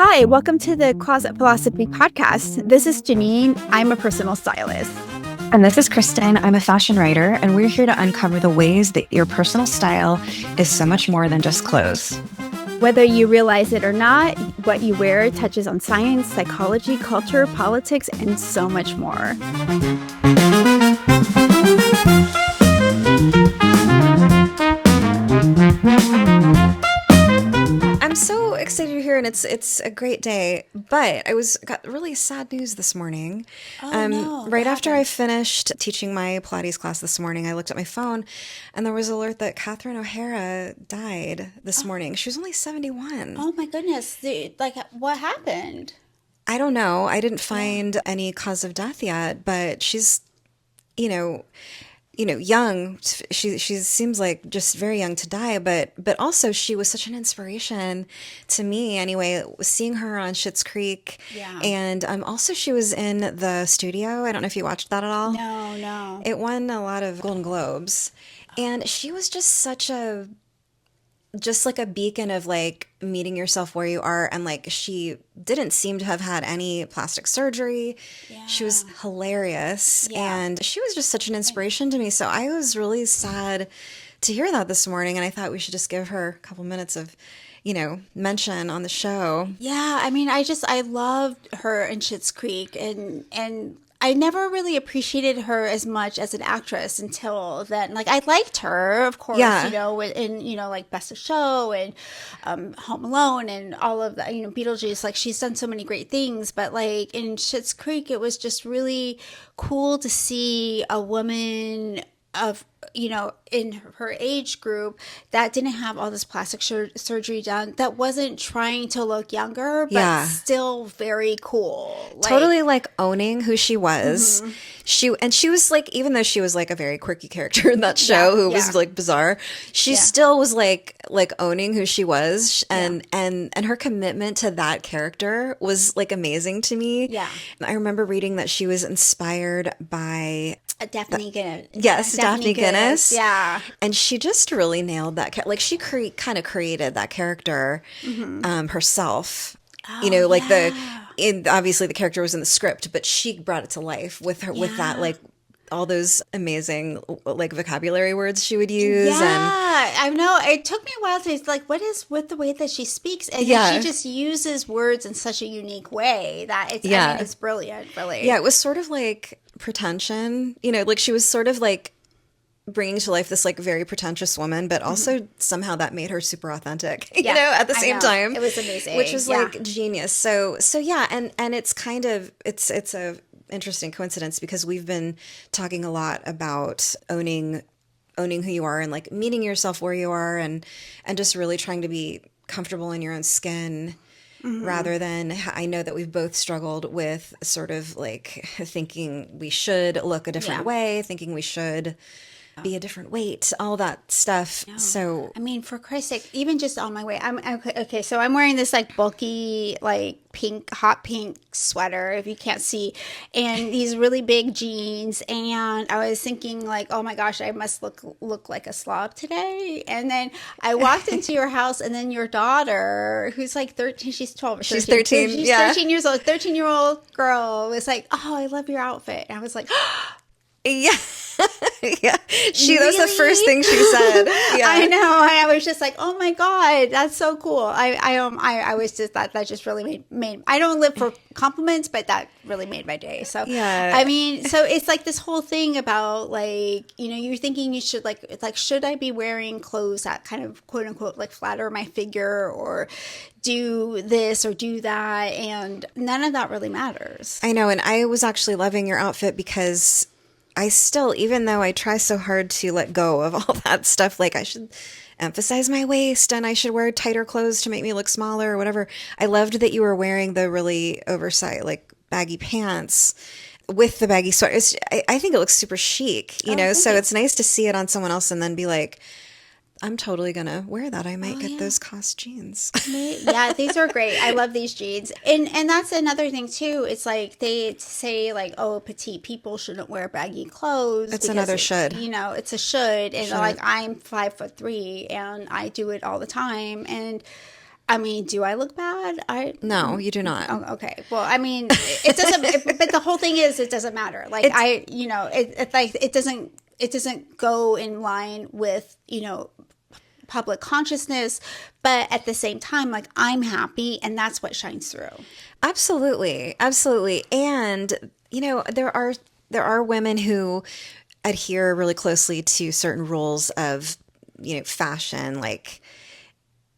Hi, welcome to the Closet Philosophy podcast. This is Jennine. I'm a personal stylist. And this is Kristen. I'm a fashion writer, and we're here to uncover the ways that your personal style is so much more than just clothes. Whether you realize it or not, what you wear touches on science, psychology, culture, politics, and so much more. I'm so excited you're here, and it's a great day. But I got really sad news this morning. Right after I finished teaching my Pilates class this morning, I looked at my phone, and there was an alert that Catherine O'Hara died this morning. She was only 71. Oh my goodness! What happened? I don't know. I didn't find any cause of death yet, but she's, young. She seems like just very young to die, but also she was such an inspiration to me anyway, seeing her on Schitt's Creek. Yeah. And also she was in The Studio. I don't know if you watched that at all. No. It won a lot of Golden Globes. And she was just like a beacon of like meeting yourself where you are. And like, she didn't seem to have had any plastic surgery. Yeah. She was hilarious. Yeah. And she was just such an inspiration to me. So I was really sad to hear that this morning. And I thought we should just give her a couple minutes of, mention on the show. Yeah, I mean, I loved her in Schitt's Creek, and I never really appreciated her as much as an actress until then. Like, I liked her, of course, Yeah. in like Best of Show and Home Alone and all of that, Beetlejuice. Like, she's done so many great things, but like in Schitt's Creek, it was just really cool to see a woman of in her age group that didn't have all this plastic surgery done, that wasn't trying to look younger, but still very cool. Totally like owning who she was. Mm-hmm. She was like, even though she was like a very quirky character in that show who was like bizarre, she still was like owning who she was, and her commitment to that character was like amazing to me. Yeah. I remember reading that she was inspired by Daphne Guinness. Yes, Daphne Guinness. Yeah. And she just really nailed that. Like, she kind of created that character herself. Obviously the character was in the script, but she brought it to life with her, with that, like, all those amazing like vocabulary words she would use. I know. It took me a while to like, what is with the way that she speaks? And she just uses words in such a unique way that I mean, it's brilliant, really. Yeah, it was sort of like pretension, like she was sort of like bringing to life this like very pretentious woman, but also somehow that made her super authentic, at the same time. It was amazing. Which was like genius. So yeah, and it's kind of, it's a interesting coincidence because we've been talking a lot about owning who you are and like meeting yourself where you are and just really trying to be comfortable in your own skin. Mm-hmm. Rather than, I know that we've both struggled with sort of like thinking we should look a different way, thinking we should be a different weight, all that stuff. No. So I mean, for Christ's sake, even just on my way, I'm okay. So I'm wearing this like bulky, like hot pink sweater, if you can't see, and these really big jeans. And I was thinking like, oh my gosh, I must look like a slob today. And then I walked into your house, and then your daughter, who's like 13, she's 12 or 13. She's 13. She's 13 years old. 13-year-old girl was like, oh, I love your outfit. And I was like, yeah. Yeah. That was the first thing she said. Yeah. I know. And I was just like, oh my God, that's so cool. I was just, that just really made, I don't live for compliments, but that really made my day. So, yeah. I mean, so it's like this whole thing about like, you're thinking you should like, should I be wearing clothes that kind of quote unquote like flatter my figure or do this or do that? And none of that really matters. I know. And I was actually loving your outfit because I still, even though I try so hard to let go of all that stuff, like I should emphasize my waist and I should wear tighter clothes to make me look smaller or whatever. I loved that you were wearing the really oversized, like baggy pants with the baggy sweater. I think it looks super chic, so it's nice to see it on someone else and then be like, I'm totally going to wear that. I might get those Cos jeans. Yeah, these are great. I love these jeans. And that's another thing, too. It's like they say, like, oh, petite people shouldn't wear baggy clothes. It's another should. It's a should. And, like, I'm 5'3", and I do it all the time. And I mean, do I look bad? No, you do not. Oh, okay. Well, I mean, it doesn't. But the whole thing is, it doesn't matter. Like it doesn't go in line with public consciousness, but at the same time, like, I'm happy, and that's what shines through. Absolutely. And there are women who adhere really closely to certain rules of fashion, like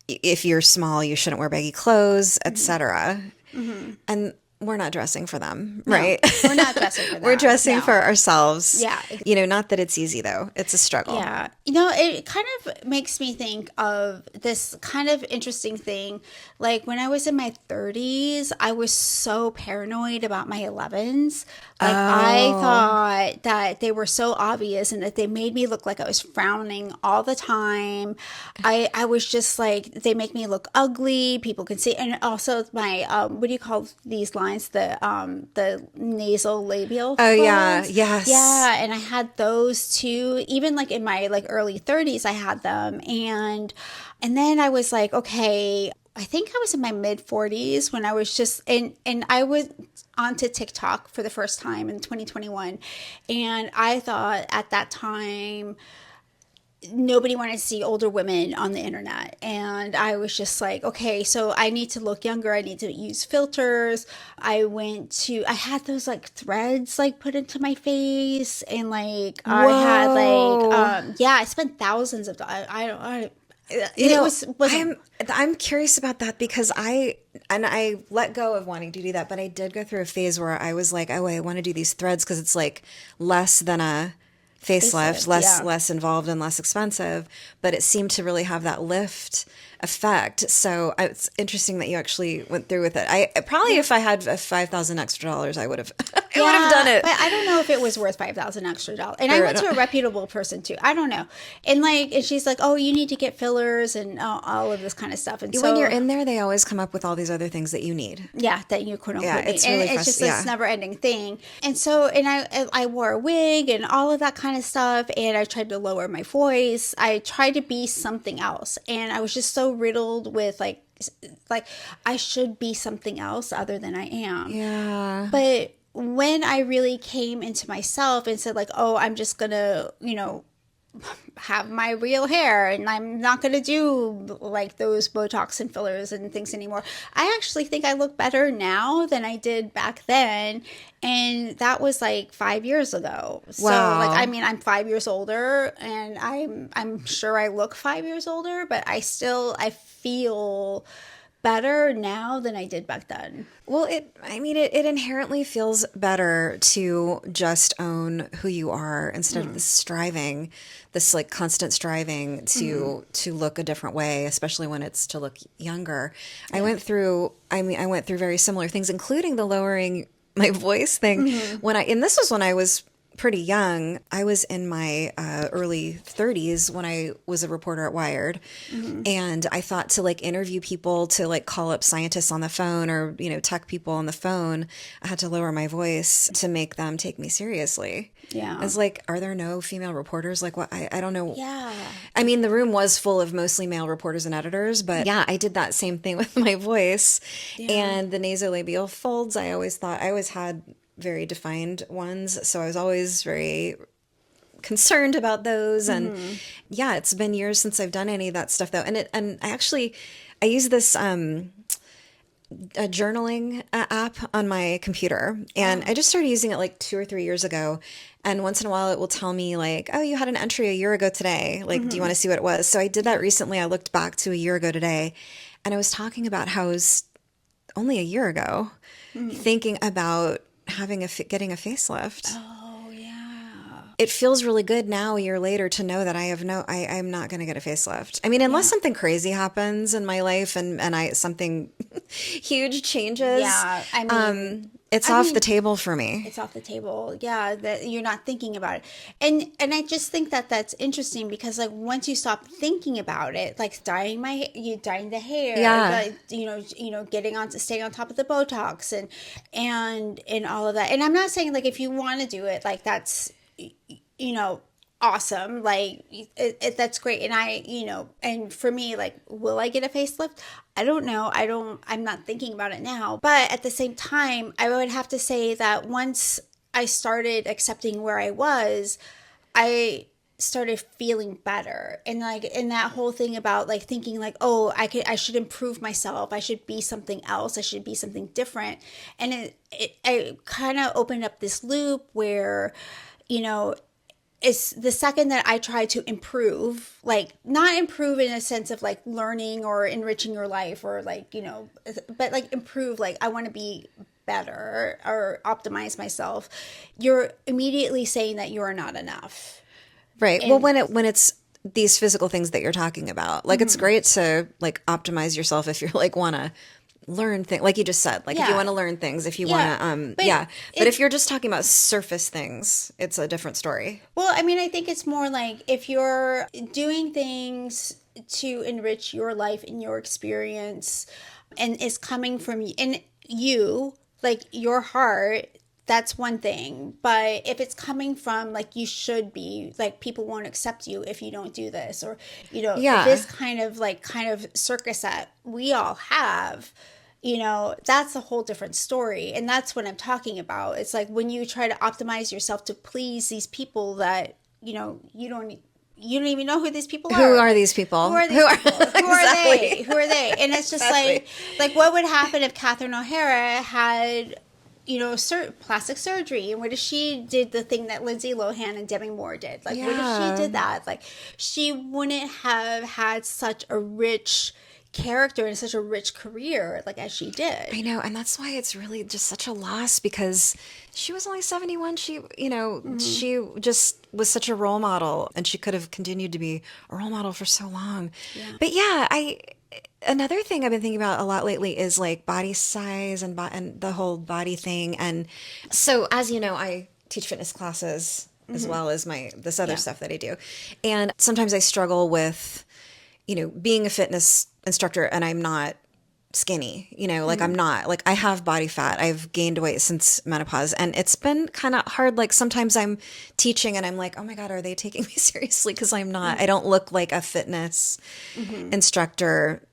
if you're small, you shouldn't wear baggy clothes, etc. Mm-hmm. And we're not dressing for them, right? We're not dressing for them. We're dressing for ourselves. Yeah. Not that it's easy, though. It's a struggle. Yeah. It kind of makes me think of this kind of interesting thing. Like, when I was in my 30s, I was so paranoid about my 11s. Like, I thought that they were so obvious and that they made me look like I was frowning all the time. I was just like, they make me look ugly. People can see. And also my, what do you call these lines? The nasal labial folds. Oh, yeah. Yes. Yeah. And I had those too. Even like in my early 30s, I had them. And then I was like, okay, I think I was in my mid 40s when I was just, and I was onto TikTok for the first time in 2021. And I thought at that time, nobody wanted to see older women on the internet. And I was just like, okay, so I need to look younger. I need to use filters. I had those threads put into my face. And I had I spent thousands of dollars. I'm curious about that because I let go of wanting to do that, but I did go through a phase where I was like, oh, I want to do these threads because it's less than a facelift, less involved and less expensive, but it seemed to really have that lift effect. So it's interesting that you actually went through with it. If I had $5,000 extra, I would have done it. But I don't know if it was worth $5,000 extra. And I went to a reputable person too. I don't know. And she's like, oh, you need to get fillers and all of this kind of stuff. And when you're in there, they always come up with all these other things that you need. Yeah, that you quote unquote need. It's really and it's just this never ending thing. And so, I wore a wig and all of that kind of stuff. And I tried to lower my voice. I tried to be something else. And I was just so riddled with I should be something else other than I am. Yeah. But when I really came into myself and said oh, I'm just gonna, have my real hair and I'm not gonna do those Botox and fillers and things anymore, I actually think I look better now than I did back then. And that was 5 years ago. So wow. I'm 5 years older and I'm sure I look 5 years older, but I feel better now than I did back then. Well, it inherently feels better to just own who you are instead of this striving, this constant striving to look a different way, especially when it's to look younger. Yeah. I went through very similar things, including the lowering my voice thing and this was when I was pretty young. I was in my early 30s when I was a reporter at Wired, and I thought to interview people, to call up scientists on the phone or tech people on the phone, I had to lower my voice to make them take me seriously. Yeah, I was are there no female reporters? What? I don't know. Yeah, I mean, the room was full of mostly male reporters and editors, but yeah, I did that same thing with my voice and the nasolabial folds. I always had very defined ones, so I was always very concerned about those. And yeah, it's been years since I've done any of that stuff though. And I use this a journaling app on my computer, and I just started using it 2 or 3 years ago. And once in a while it will tell me oh, you had an entry a year ago today, do you want to see what it was? So I did that recently. I looked back to a year ago today, and I was talking about how it was only a year ago thinking about getting a facelift. Oh yeah. It feels really good now, a year later, to know that I'm not going to get a facelift. I mean, unless something crazy happens in my life and something huge changes. Yeah. I mean, it's off the table for me. It's off the table. Yeah, that you're not thinking about it. And I just think that that's interesting because once you stop thinking about it, dyeing the hair, staying on top of the Botox and all of that. And I'm not saying if you want to do it, that's awesome. Like that's great. And and for me, like, will I get a facelift? I don't know. I'm not thinking about it now. But at the same time, I would have to say that once I started accepting where I was, I started feeling better. And like, in that whole thing about like thinking like, oh, I should improve myself. I should be something else. I should be something different. And it kind of opened up this loop where, it's the second that I try to improve, like not improve in a sense of like learning or enriching your life or like, but like improve, like I want to be better or optimize myself, you're immediately saying that you're not enough. Right. Well, when it's these physical things that you're talking about, like it's great to like optimize yourself if you're like want to learn things, like you just said, like if you want to learn things, if you want to but if you're just talking about surface things, it's a different story. Well, I mean, I think it's more like if you're doing things to enrich your life and your experience and it's coming from you, like your heart, that's one thing. But if it's coming from like, you should be like, people won't accept you if you don't do this, or this kind of circus that we all have, that's a whole different story. And that's what I'm talking about. It's like when you try to optimize yourself to please these people that you don't even know who these people are. Who are these people? Who are these people? Who are they? Who are they? And it's just like what would happen if Catherine O'Hara had plastic surgery, and what if she did the thing that Lindsay Lohan and Demi Moore did? Like, what if she did that? Like, she wouldn't have had such a rich character and such a rich career like as she did. I know, and that's why it's really just such a loss, because she was only 71. She she just was such a role model, and she could have continued to be a role model for so long. But another thing I've been thinking about a lot lately is like body size and the whole body thing. And so, as you know, I teach fitness classes as well as this other stuff that I do. And sometimes I struggle with, being a fitness instructor and I'm not skinny, like I'm not, like I have body fat. I've gained weight since menopause, and it's been kind of hard. Like sometimes I'm teaching and I'm like, oh my God, are they taking me seriously? Because I'm not, I don't look like a fitness instructor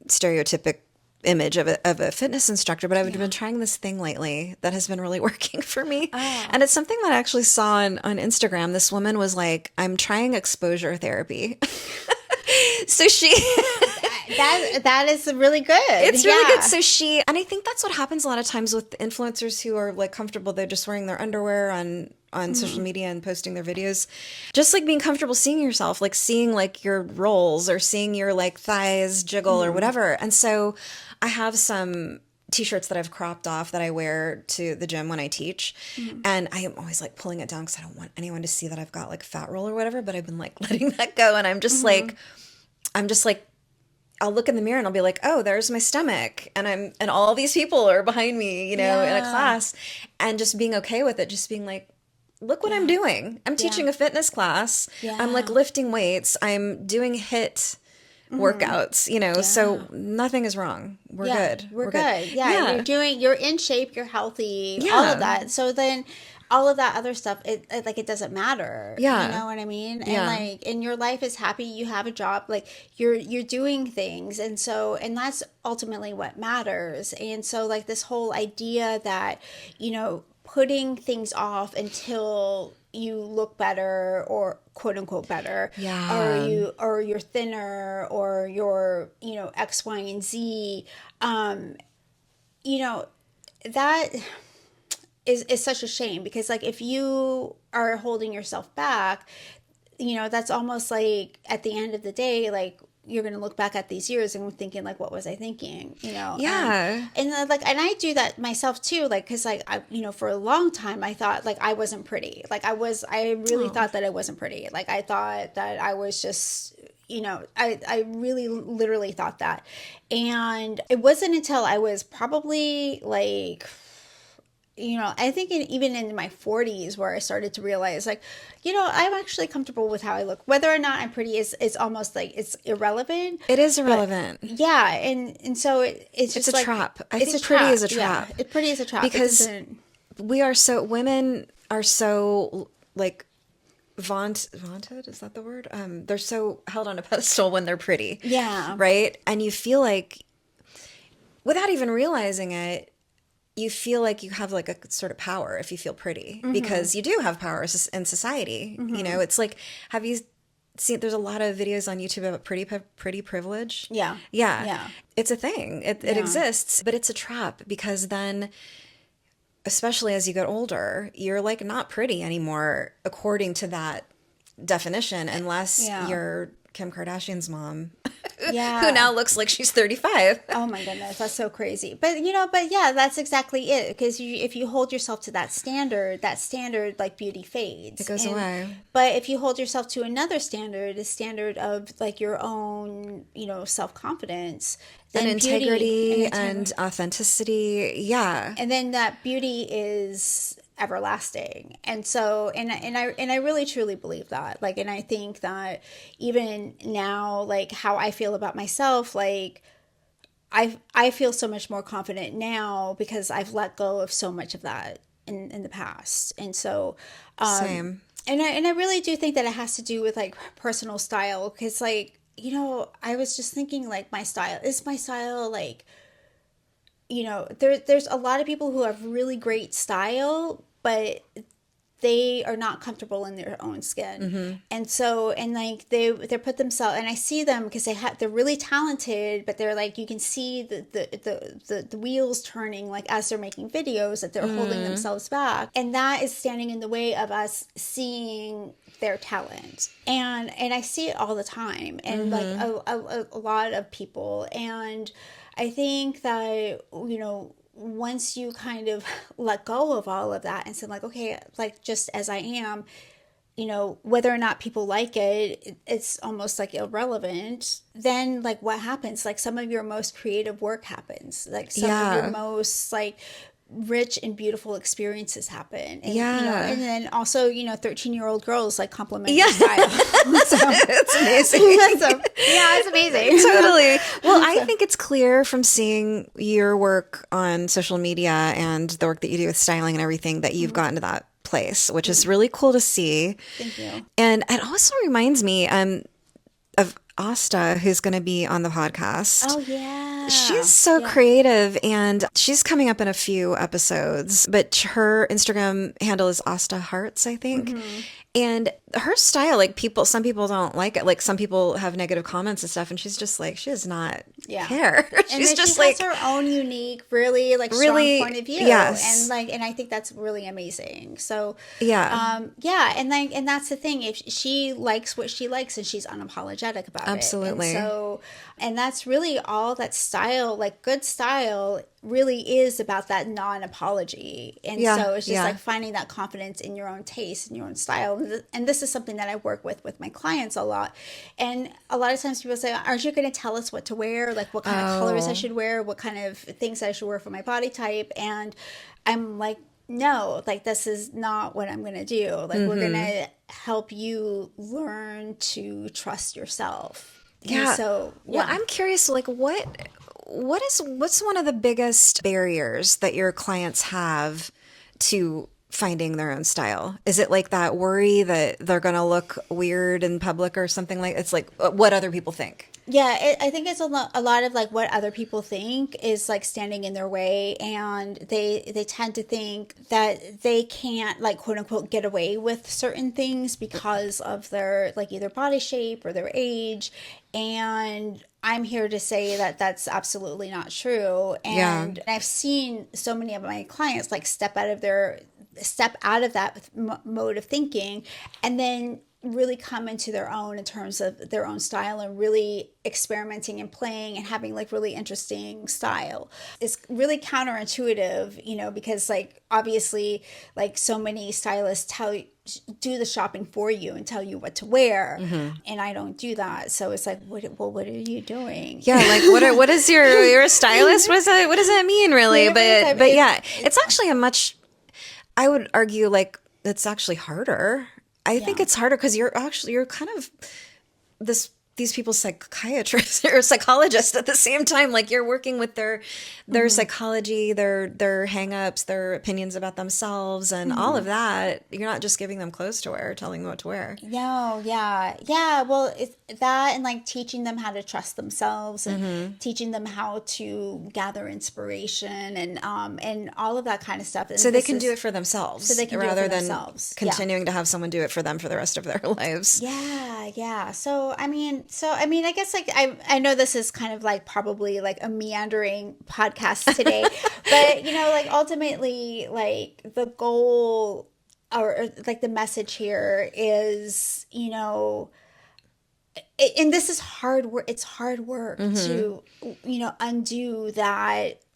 stereotypic image of a fitness instructor, but I've been trying this thing lately that has been really working for me. And it's something that I actually saw on Instagram. This woman was like, I'm trying exposure therapy. So that is really good. It's really good. So and I think that's what happens a lot of times with influencers who are like comfortable. They're just wearing their underwear on social media and posting their videos. Just like being comfortable seeing yourself, like seeing like your rolls or seeing your like thighs jiggle or whatever. And so I have some t-shirts that I've cropped off that I wear to the gym when I teach. And I am always like pulling it down because I don't want anyone to see that I've got like fat roll or whatever, but I've been like letting that go. And I'm just like, I'll look in the mirror and I'll be like, oh, there's my stomach. And all these people are behind me, in a class, and just being okay with it. Just being like, look what I'm doing. I'm teaching a fitness class. I'm like lifting weights. I'm doing HIIT workouts, so nothing is wrong. We're good. We're good. Yeah. You're in shape, you're healthy, all of that. So then all of that other stuff, it doesn't matter. Yeah. You know what I mean? And and your life is happy, you have a job, like you're doing things. And that's ultimately what matters. And so like this whole idea that, putting things off until you look better, or quote unquote better, or you're thinner, or you're, X, Y, and Z, that is such a shame, because like if you are holding yourself back, that's almost like at the end of the day, like you're going to look back at these years and thinking like, what was I thinking, and I do that myself too, like, cause like, I, for a long time I thought like I wasn't pretty. Like I really thought that I wasn't pretty. Like I thought that I was just, I really literally thought that. And it wasn't until I was probably like, I think even in my 40s where I started to realize like, I'm actually comfortable with how I look. Whether or not I'm pretty is almost like it's irrelevant. It is irrelevant. But, yeah. And so it's just a trap. I think pretty is a trap. Yeah, pretty is a trap. Because women are so like vaunted, is that the word? They're so held on a pedestal when they're pretty. Yeah. Right? And you feel like, without even realizing it, you feel like you have like a sort of power if you feel pretty, because you do have power in society. You know, it's like, have you seen, there's a lot of videos on YouTube about pretty privilege. Yeah. Yeah. Yeah. It's a thing. It exists, but it's a trap, because then, especially as you get older, you're like not pretty anymore according to that definition, unless you're Kim Kardashian's mom. Yeah. Who now looks like she's 35. Oh my goodness, that's so crazy. But that's exactly it. Because if you hold yourself to that standard like beauty fades. It goes away. But if you hold yourself to another standard, a standard of like your own, self-confidence, And then integrity and authenticity. Yeah. and then that beauty is everlasting. And so and I really truly believe that. Like, and I think that even now, like how I feel about myself, like I feel so much more confident now because I've let go of so much of that in the past. And so Same. and I really do think that it has to do with like personal style, because like, I was just thinking, like, my style like, there's a lot of people who have really great style, but they are not comfortable in their own skin. And so, and like they put themselves, and I see them because they're really talented, but they're like, you can see the wheels turning, like as they're making videos, that they're holding themselves back. And that is standing in the way of us seeing their talent. And I see it all the time. And like a lot of people. And I think that, once you kind of let go of all of that and say like, okay, like just as I am, whether or not people like it, it's almost like irrelevant. Then like what happens? Like some of your most creative work happens. Like some of your most like rich and beautiful experiences happen. And, and then also, 13-year-old girls like compliment your style. So, It's amazing. it's amazing. Totally. Well, I think it's clear from seeing your work on social media and the work that you do with styling and everything that you've gotten to that place, which is really cool to see. Thank you. And it also reminds me of Asta, who's going to be on the podcast. Oh, yeah. She's so creative, and she's coming up in a few episodes, but her Instagram handle is Asta Hearts, I think. And her style, like some people don't like it. Like some people have negative comments and stuff, and she's just like, she does not care. She's just she like has her own unique, really strong point of view. Yes. And I think that's really amazing. So yeah. And that's the thing. If she likes what she likes and she's unapologetic about Absolutely. it. And that's really all that style, like good style, really is about, that non-apology. And so it's just like finding that confidence in your own taste and your own style. And this is something that I work with my clients a lot. And a lot of times people say, aren't you going to tell us what to wear? Like what kind of colors I should wear? What kind of things I should wear for my body type? And I'm like, no, like this is not what I'm going to do. Like we're going to help you learn to trust yourself. Yeah. And so, well, I'm curious, like what's one of the biggest barriers that your clients have to finding their own style? Is it like that worry that they're going to look weird in public or something like, it's like what other people think? Yeah, I think it's a lot of like what other people think is like standing in their way, and they tend to think that they can't, like, quote unquote, get away with certain things because of their like either body shape or their age. And I'm here to say that that's absolutely not true. And I've seen so many of my clients like step out of that mode of thinking, and then really come into their own in terms of their own style, and really experimenting and playing and having like really interesting style. It's really counterintuitive, because like obviously like so many stylists do the shopping for you and tell you what to wear, and I don't do that. So it's like, what are you doing? Yeah, like what is your stylist? What does that mean really? But yeah, it's actually I would argue like it's actually harder. I think it's harder because you're kind of these these people's psychiatrists or psychologists at the same time. Like you're working with their psychology, their hang-ups, their opinions about themselves, and all of that. You're not just giving them clothes to wear, telling them what to wear. No, yeah. Well, it's that, and like teaching them how to trust themselves, and teaching them how to gather inspiration, and all of that kind of stuff. And so they can do it for themselves, rather than continuing to have someone do it for them for the rest of their lives. Yeah. So I mean, I guess like I know this is kind of like probably like a meandering podcast today, but you know, like ultimately, like the goal or like the message here is, you know, and this is hard work. It's hard work to, you know, undo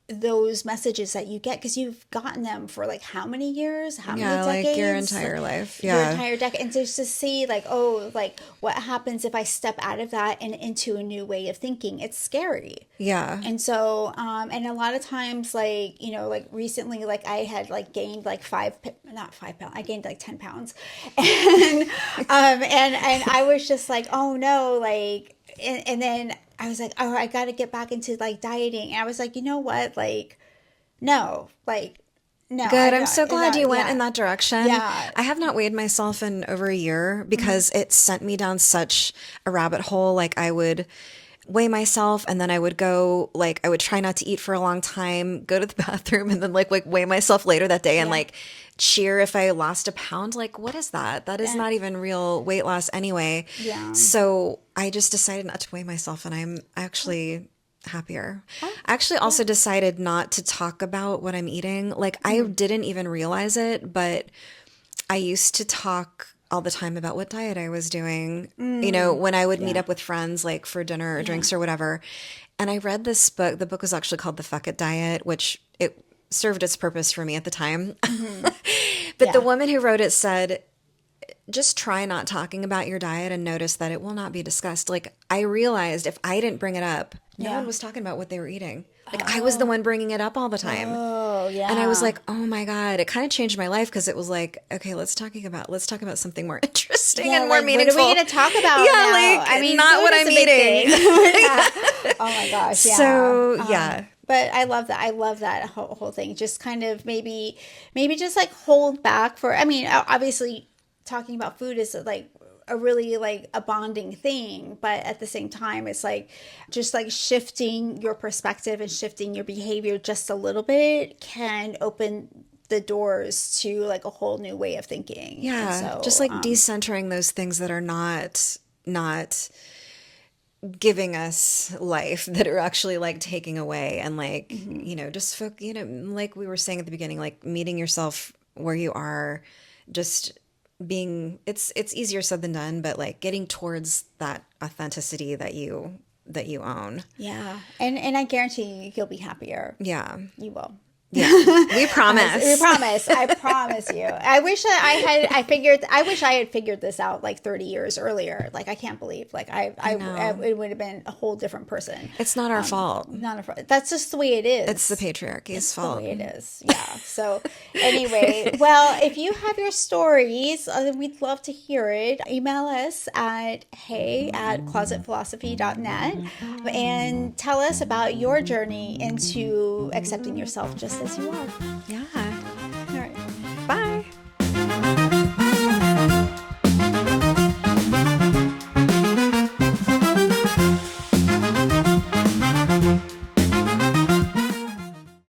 those messages that you get, because you've gotten them for like how many years, how many decades, like your entire life, your entire decade. And just to see like, oh, like what happens if I step out of that and into a new way of thinking, it's scary. And so and a lot of times, like, you know, like recently, like I had like gained like 5 pounds, I gained like 10 pounds, and I was just like, oh no, like, and then I was like, oh, I got to get back into like dieting. And I was like, you know what? Like, no. Good. I'm so glad you went in that direction. Yeah. I have not weighed myself in over a year because it sent me down such a rabbit hole. Like I would weigh myself, and then I would go, like, I would try not to eat for a long time, go to the bathroom, and then like weigh myself later that day and like cheer if I lost a pound. Like, what is that? That is not even real weight loss anyway. So I just decided not to weigh myself, and I'm actually happier. I actually also decided not to talk about what I'm eating. Like I didn't even realize it, but I used to talk all the time about what diet I was doing, you know, when I would meet up with friends, like for dinner or drinks or whatever. And I read this book. The book was actually called The Fuck It Diet, which it served its purpose for me at the time. But the woman who wrote it said, just try not talking about your diet and notice that it will not be discussed. Like I realized if I didn't bring it up, no one was talking about what they were eating. Like I was the one bringing it up all the time. And I was like, oh my God, it kind of changed my life, because it was like, okay, let's talk about something more interesting and more meaningful. What are we going to talk about now? Like, I mean, not what I'm eating. Oh my gosh. Yeah. So but I love that. I love that whole thing. Just kind of maybe just like hold back for, I mean, obviously talking about food is like a really like a bonding thing, but at the same time it's like just like shifting your perspective and shifting your behavior just a little bit can open the doors to like a whole new way of thinking. So, just like decentering those things that are not giving us life, that are actually like taking away, and like you know, just you know, like we were saying at the beginning, like meeting yourself where you are, just being, it's easier said than done, but like getting towards that authenticity that you own. And I guarantee you'll be happier. You will. Yeah, we promise. We promise. I promise you. I wish I had figured this out like 30 years earlier. Like I can't believe like I it would have been a whole different person. It's not our fault. That's just the way it is. It's the patriarchy's fault. The way it is. Yeah. So anyway, well, if you have your stories, we'd love to hear it. Email us at hey@closetphilosophy.net and tell us about your journey into accepting yourself just as you are.